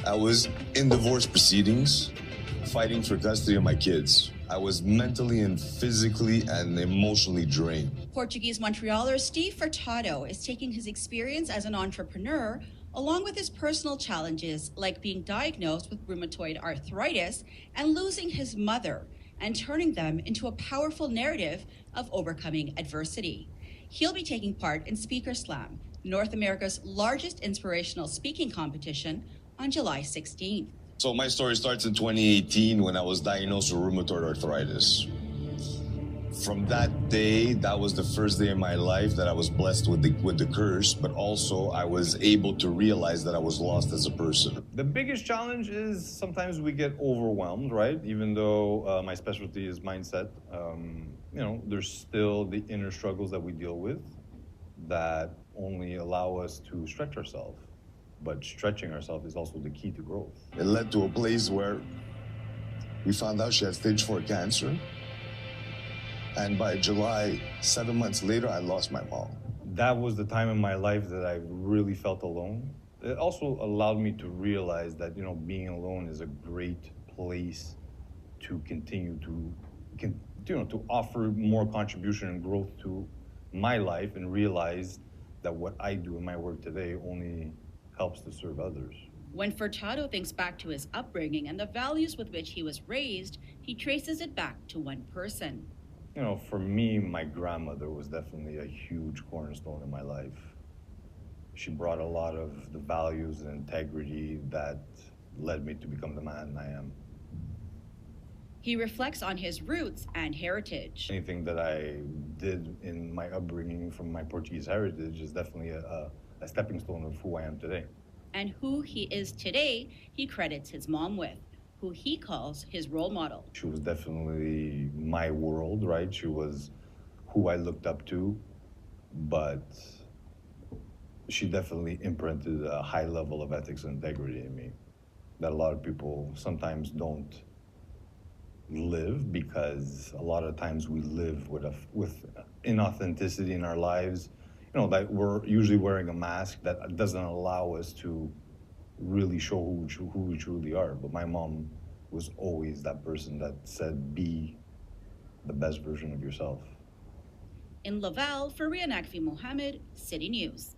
I was in divorce proceedings, fighting for custody of my kids. I was mentally and physically and emotionally drained. Portuguese Montrealer Steve Furtado is taking his experience as an entrepreneur along with his personal challenges like being diagnosed with rheumatoid arthritis and losing his mother and turning them into a powerful narrative of overcoming adversity. He'll be taking part in Speaker Slam, North America's largest inspirational speaking competition, on July 16th. So my story starts in 2018 when I was diagnosed with rheumatoid arthritis. From that day, that was the first day in my life that I was blessed with the curse, but also I was able to realize that I was lost as a person. The biggest challenge is sometimes we get overwhelmed, right? Even though my specialty is mindset, there's still the inner struggles that we deal with that only allow us to stretch ourselves. But stretching ourselves is also the key to growth. It led to a place where we found out she had stage 4 cancer. And by July, 7 months later, I lost my mom. That was the time in my life that I really felt alone. It also allowed me to realize that, being alone is a great place to continue to offer more contribution and growth to my life, and realize that what I do in my work today only helps to serve others. When Furtado thinks back to his upbringing and the values with which he was raised, he traces it back to one person. For me, my grandmother was definitely a huge cornerstone in my life. She brought a lot of the values and integrity that led me to become the man I am. He reflects on his roots and heritage. Anything that I did in my upbringing from my Portuguese heritage is definitely a stepping stone of who I am today. And who he is today, he credits his mom with, who he calls his role model. She was definitely my world, right? She was who I looked up to, but she definitely imprinted a high level of ethics and integrity in me that a lot of people sometimes don't live, because a lot of times we live with inauthenticity in our lives, that we're usually wearing a mask that doesn't allow us to really show who we truly are. But my mom was always that person that said, be the best version of yourself. In Laval, for Nakfi Mohammed, City News.